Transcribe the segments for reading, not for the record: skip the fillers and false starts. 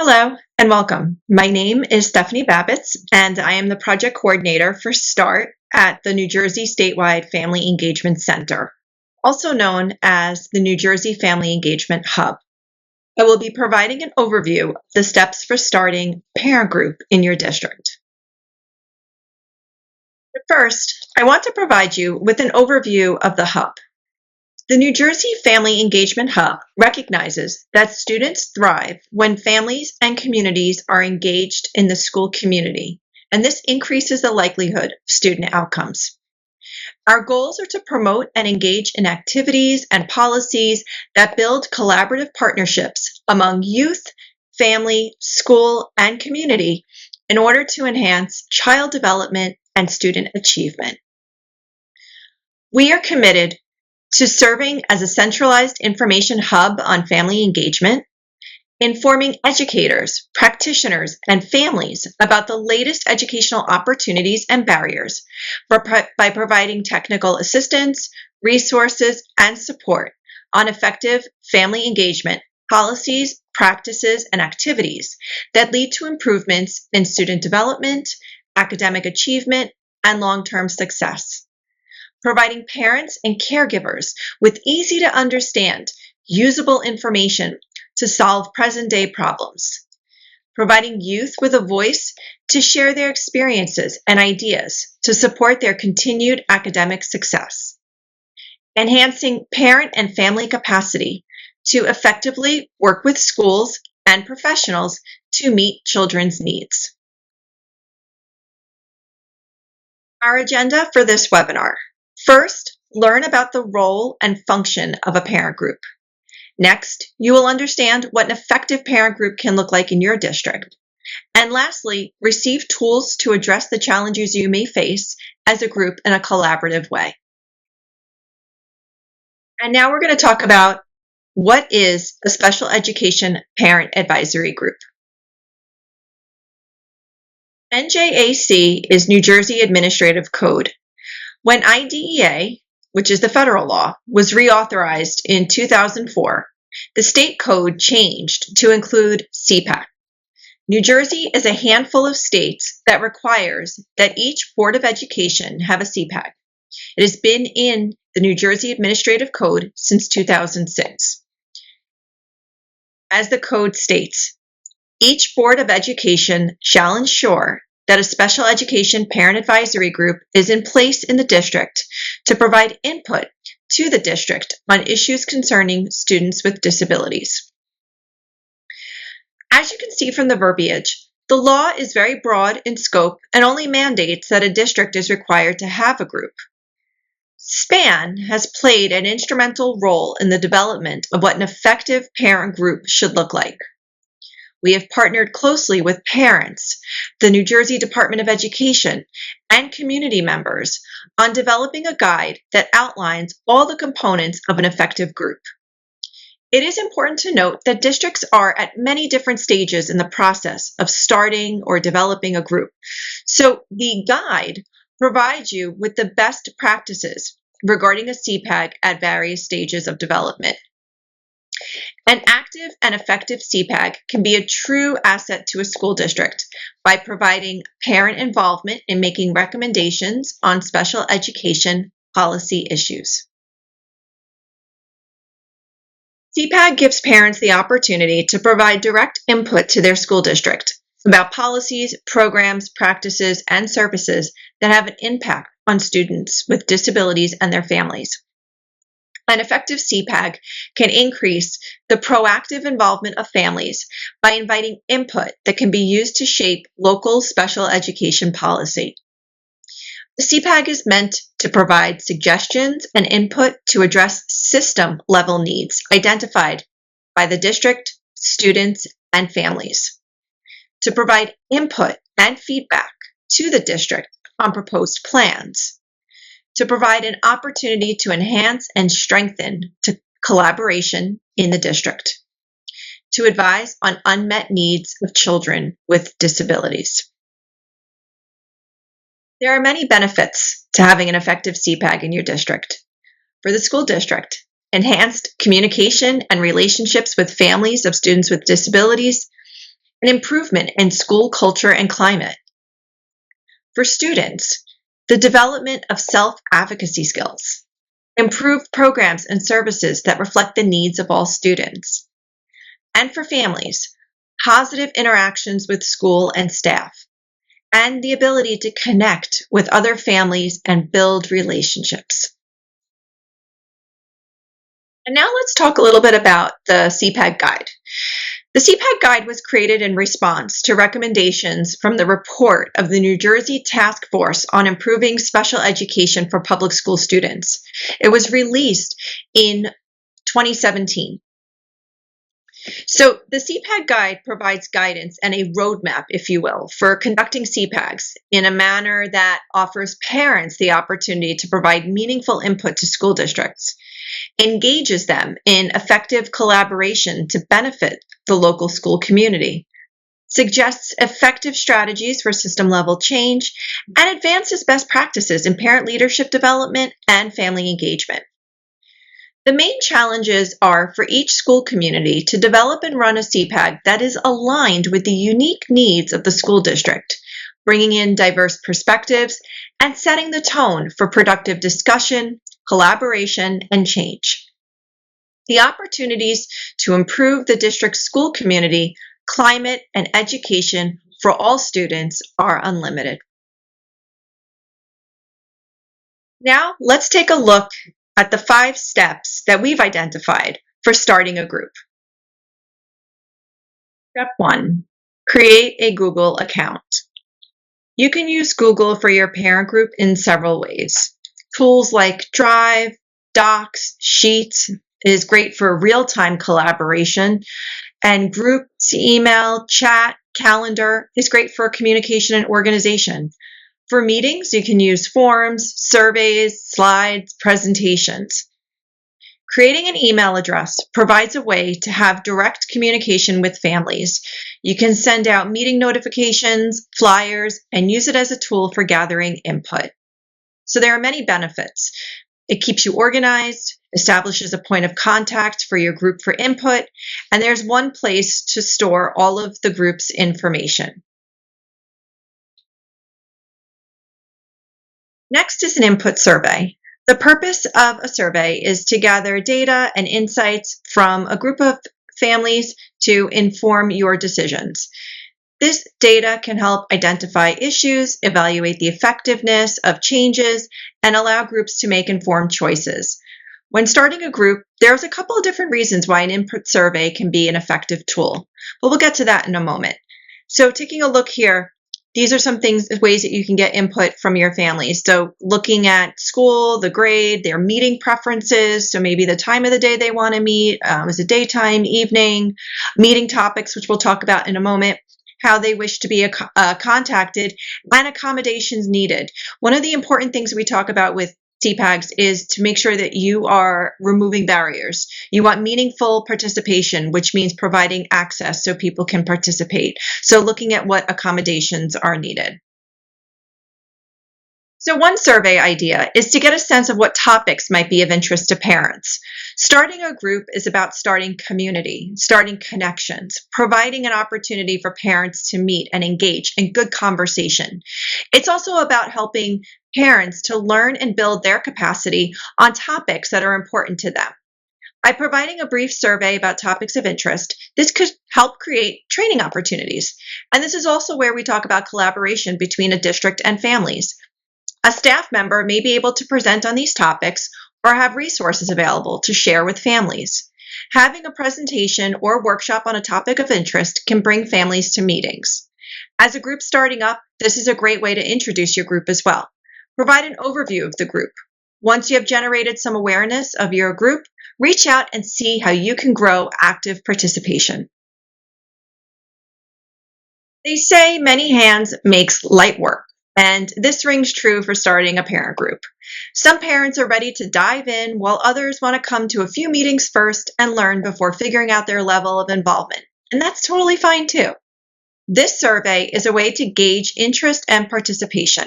Hello and welcome. My name is Stephanie Babitz, and I am the project coordinator for START at the New Jersey Statewide Family Engagement Center, also known as the New Jersey Family Engagement Hub. I will be providing an overview of the steps for starting a parent group in your district. But first, I want to provide you with an overview of the hub. The New Jersey Family Engagement Hub recognizes that students thrive when families and communities are engaged in the school community, and this increases the likelihood of student outcomes. Our goals are to promote and engage in activities and policies that build collaborative partnerships among youth, family, school, and community in order to enhance child development and student achievement. We are committed to serving as a centralized information hub on family engagement, informing educators, practitioners, and families about the latest educational opportunities and barriers by providing technical assistance, resources, and support on effective family engagement policies, practices, and activities that lead to improvements in student development, academic achievement, and long-term success. Providing parents and caregivers with easy to understand, usable information to solve present-day problems. Providing youth with a voice to share their experiences and ideas to support their continued academic success. Enhancing parent and family capacity to effectively work with schools and professionals to meet children's needs. Our agenda for this webinar. First, learn about the role and function of a parent group. Next, you will understand what an effective parent group can look like in your district. And lastly, receive tools to address the challenges you may face as a group in a collaborative way. And now we're going to talk about what is a special education parent advisory group. NJAC is New Jersey Administrative Code. When IDEA, which is the federal law, was reauthorized in 2004, the state code changed to include SEPAG. New Jersey is a handful of states that requires that each Board of Education have a SEPAG. It has been in the New Jersey Administrative Code since 2006. As the code states, each Board of Education shall ensure that a special education parent advisory group is in place in the district to provide input to the district on issues concerning students with disabilities. As you can see from the verbiage, the law is very broad in scope and only mandates that a district is required to have a group. SPAN has played an instrumental role in the development of what an effective parent group should look like. We have partnered closely with parents, the New Jersey Department of Education, and community members on developing a guide that outlines all the components of an effective group. It is important to note that districts are at many different stages in the process of starting or developing a group. So the guide provides you with the best practices regarding a SEPAG at various stages of development. An active and effective SEPAG can be a true asset to a school district by providing parent involvement in making recommendations on special education policy issues. SEPAG gives parents the opportunity to provide direct input to their school district about policies, programs, practices, and services that have an impact on students with disabilities and their families. An effective SEPAG can increase the proactive involvement of families by inviting input that can be used to shape local special education policy. The SEPAG is meant to provide suggestions and input to address system-level needs identified by the district, students, and families, to provide input and feedback to the district on proposed plans, to provide an opportunity to enhance and strengthen collaboration in the district, to advise on unmet needs of children with disabilities. There are many benefits to having an effective SEPAG in your district. For the school district, enhanced communication and relationships with families of students with disabilities, an improvement in school culture and climate. For students, the development of self-advocacy skills, improved programs and services that reflect the needs of all students. And for families, positive interactions with school and staff, and the ability to connect with other families and build relationships. And now let's talk a little bit about the SEPAG guide. The SEPAG guide was created in response to recommendations from the report of the New Jersey Task Force on Improving Special Education for Public School Students. It was released in 2017. So the SEPAG guide provides guidance and a roadmap, if you will, for conducting SEPAGs in a manner that offers parents the opportunity to provide meaningful input to school districts, engages them in effective collaboration to benefit the local school community, suggests effective strategies for system-level change, and advances best practices in parent leadership development and family engagement. The main challenges are for each school community to develop and run a SEPAG that is aligned with the unique needs of the school district, bringing in diverse perspectives and setting the tone for productive discussion, collaboration, and change. The opportunities to improve the district's school community, climate, and education for all students are unlimited. Now, let's take a look at the 5 steps that we've identified for starting a group. Step 1, create a Google account. You can use Google for your parent group in several ways. Tools like Drive, Docs, Sheets is great for real-time collaboration, and groups, email, chat, calendar is great for communication and organization. For meetings, you can use forms, surveys, slides, presentations. Creating an email address provides a way to have direct communication with families. You can send out meeting notifications, flyers, and use it as a tool for gathering input. So there are many benefits. It keeps you organized, establishes a point of contact for your group for input, and there's one place to store all of the group's information. Next is an input survey. The purpose of a survey is to gather data and insights from a group of families to inform your decisions. This data can help identify issues, evaluate the effectiveness of changes, and allow groups to make informed choices. When starting a group, there's a couple of different reasons why an input survey can be an effective tool, but we'll get to that in a moment. So taking a look here, these are some ways that you can get input from your families. So looking at school, the grade, their meeting preferences, so maybe the time of the day they want to meet, is it daytime, evening, meeting topics, which we'll talk about in a moment, how they wish to be contacted, and accommodations needed. One of the important things we talk about with SEPAGs is to make sure that you are removing barriers. You want meaningful participation, which means providing access so people can participate. So looking at what accommodations are needed. So one survey idea is to get a sense of what topics might be of interest to parents. Starting a group is about starting community, starting connections, providing an opportunity for parents to meet and engage in good conversation. It's also about helping parents to learn and build their capacity on topics that are important to them. By providing a brief survey about topics of interest, this could help create training opportunities. And this is also where we talk about collaboration between a district and families. A staff member may be able to present on these topics or have resources available to share with families. Having a presentation or workshop on a topic of interest can bring families to meetings. As a group starting up, this is a great way to introduce your group as well. Provide an overview of the group. Once you have generated some awareness of your group, reach out and see how you can grow active participation. They say many hands makes light work. And this rings true for starting a parent group. Some parents are ready to dive in, while others want to come to a few meetings first and learn before figuring out their level of involvement. And that's totally fine too. This survey is a way to gauge interest and participation.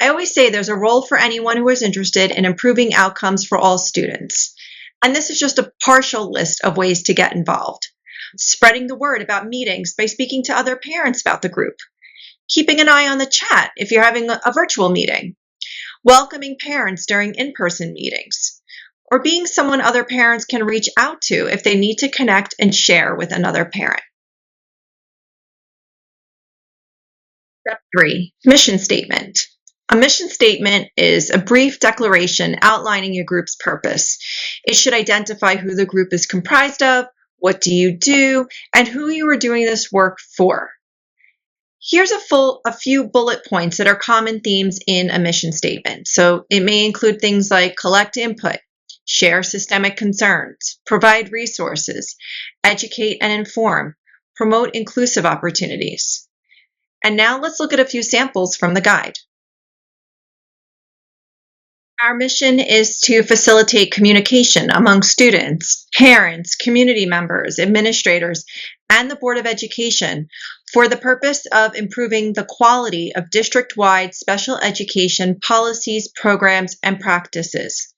I always say there's a role for anyone who is interested in improving outcomes for all students. And this is just a partial list of ways to get involved. spreading the word about meetings by speaking to other parents about the group, keeping an eye on the chat if you're having a virtual meeting, welcoming parents during in-person meetings, or being someone other parents can reach out to if they need to connect and share with another parent. Step 3, mission statement. A mission statement is a brief declaration outlining your group's purpose. It should identify who the group is comprised of, what do you do, and who you are doing this work for. Here's a few bullet points that are common themes in a mission statement. So it may include things like collect input, share systemic concerns, provide resources, educate and inform, promote inclusive opportunities. And now let's look at a few samples from the guide. Our mission is to facilitate communication among students, parents, community members, administrators, and the Board of Education for the purpose of improving the quality of district-wide special education policies, programs, and practices.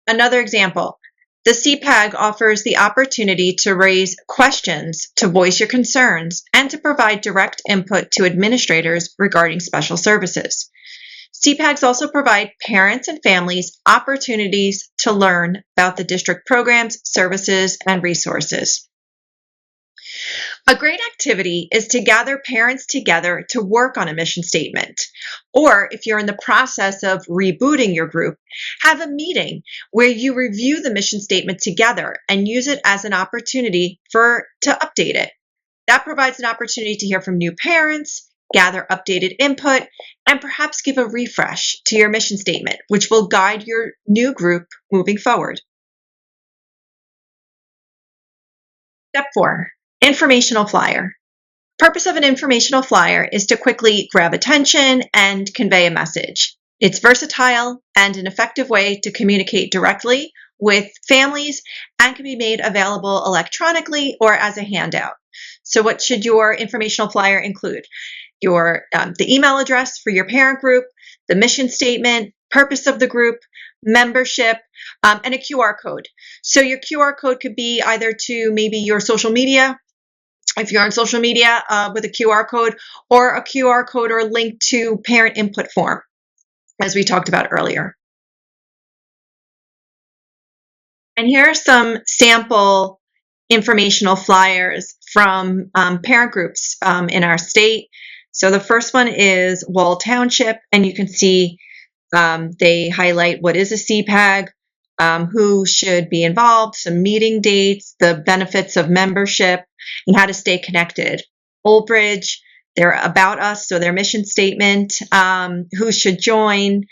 Another example, the SEPAG offers the opportunity to raise questions, to voice your concerns, and to provide direct input to administrators regarding special services. SEPAGs also provide parents and families opportunities to learn about the district programs, services, and resources. A great activity is to gather parents together to work on a mission statement. Or if you're in the process of rebooting your group, have a meeting where you review the mission statement together and use it as an opportunity to update it. That provides an opportunity to hear from new parents, gather updated input, and perhaps give a refresh to your mission statement, which will guide your new group moving forward. Step 4, informational flyer. Purpose of an informational flyer is to quickly grab attention and convey a message. It's versatile and an effective way to communicate directly with families and can be made available electronically or as a handout. So what should your informational flyer include? The email address for your parent group, the mission statement, purpose of the group, membership, and a QR code. So your QR code could be either to maybe your social media, if you're on social media with a QR code, or a QR code or a link to parent input form, as we talked about earlier. And here are some sample informational flyers from parent groups in our state. So the first one is Wall Township, and you can see they highlight what is a CPAG, who should be involved, some meeting dates, the benefits of membership, and how to stay connected. Old Bridge, their About Us, so their mission statement, who should join,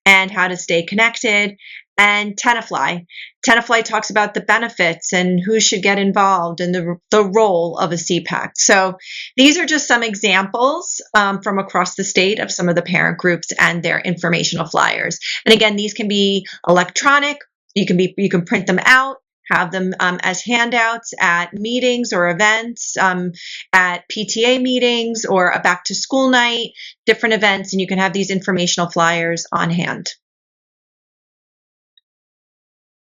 and how to stay connected. And Tenafly. Tenafly talks about the benefits and who should get involved and the role of a CPAC. So these are just some examples from across the state of some of the parent groups and their informational flyers. And again, these can be electronic. You can print them out, have them as handouts at meetings or events, at PTA meetings or a back to school night, different events, and you can have these informational flyers on hand.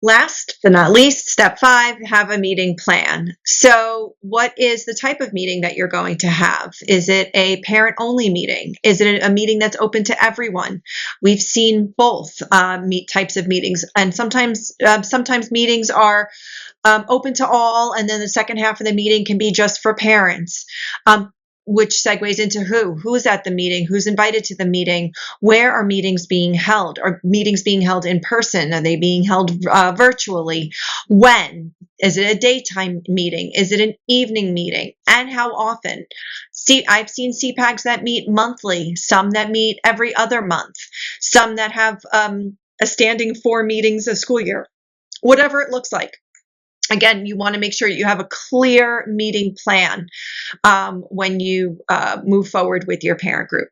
Last but not least, step 5, have a meeting plan. So what is the type of meeting that you're going to have? Is it a parent-only meeting? Is it a meeting that's open to everyone? We've seen both types of meetings, and sometimes meetings are open to all, and then the second half of the meeting can be just for parents. Which segues into who's at the meeting, who's invited to the meeting, where are meetings being held? Are meetings being held in person? Are they being held virtually? When? Is it a daytime meeting? Is it an evening meeting? And how often? I've seen CPACs that meet monthly, some that meet every other month, some that have a standing 4 meetings a school year, whatever it looks like. Again, you want to make sure you have a clear meeting plan when you move forward with your parent group.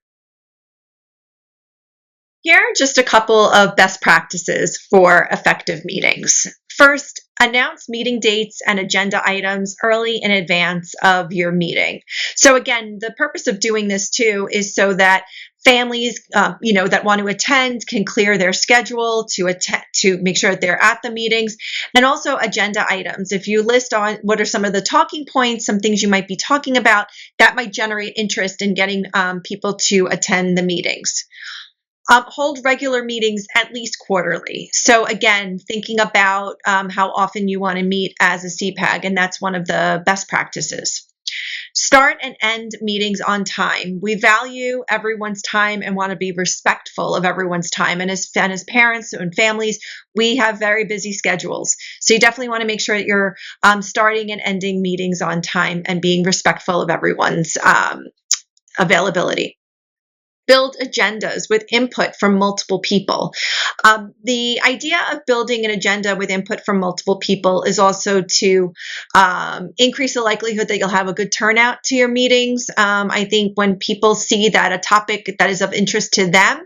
Here are just a couple of best practices for effective meetings. First, announce meeting dates and agenda items early in advance of your meeting. So again, the purpose of doing this too is so that Families, that want to attend can clear their schedule to make sure that they're at the meetings, and also agenda items. If you list on what are some of the talking points, some things you might be talking about, that might generate interest in getting people to attend the meetings. Hold regular meetings at least quarterly. So again, thinking about how often you want to meet as a SEPAG, and that's one of the best practices. Start and end meetings on time. We value everyone's time and want to be respectful of everyone's time. And as parents and families, we have very busy schedules. So you definitely want to make sure that you're starting and ending meetings on time and being respectful of everyone's availability. Build agendas with input from multiple people. The idea of building an agenda with input from multiple people is also to increase the likelihood that you'll have a good turnout to your meetings. I think when people see that a topic that is of interest to them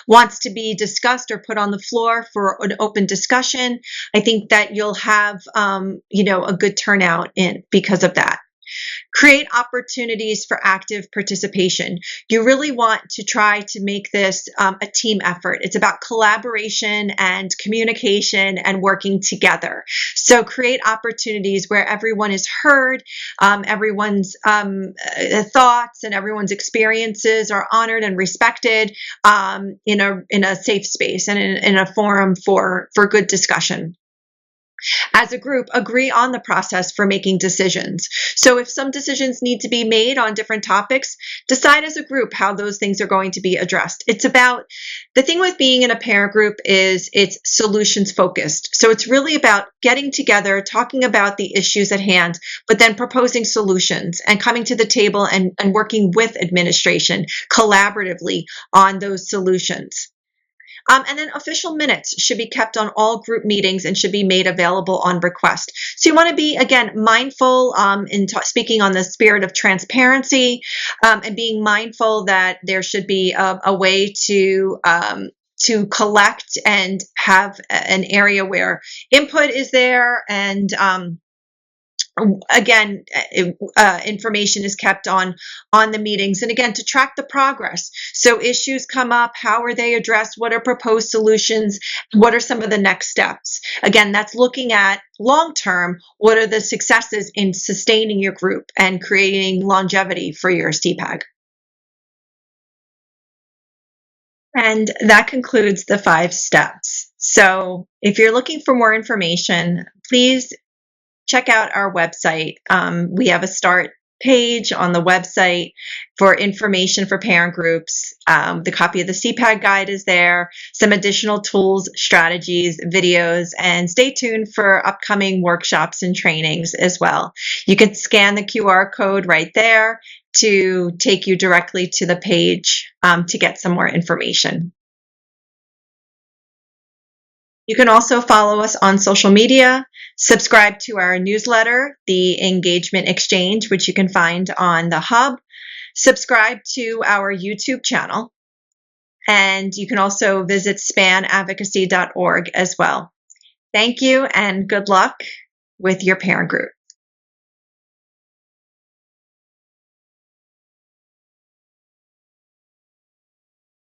wants to be discussed or put on the floor for an open discussion, I think that you'll have a good turnout because of that. Create opportunities for active participation. You really want to try to make this a team effort. It's about collaboration and communication and working together. So create opportunities where everyone is heard, everyone's thoughts and everyone's experiences are honored and respected in a safe space and in a forum for good discussion. As a group, agree on the process for making decisions. So if some decisions need to be made on different topics, decide as a group how those things are going to be addressed. It's about, the thing with being in a parent group is it's solutions focused. So it's really about getting together, talking about the issues at hand, but then proposing solutions and coming to the table and working with administration collaboratively on those solutions. And then official minutes should be kept on all group meetings and should be made available on request. So you want to be, again, mindful speaking on the spirit of transparency and being mindful that there should be a way to collect and have an area where input is there and again, information is kept on the meetings, and again, to track the progress. So issues come up, how are they addressed, what are proposed solutions, what are some of the next steps. Again, that's looking at long term, what are the successes in sustaining your group and creating longevity for your SEPAG. And that concludes the 5 steps. So if you're looking for more information, please check out our website. We have a start page on the website for information for parent groups. The copy of the SEPAG guide is there, some additional tools, strategies, videos, and stay tuned for upcoming workshops and trainings as well. You can scan the QR code right there to take you directly to the page to get some more information. You can also follow us on social media, subscribe to our newsletter, The Engagement Exchange, which you can find on the Hub, subscribe to our YouTube channel, and you can also visit spanadvocacy.org as well. Thank you and good luck with your parent group.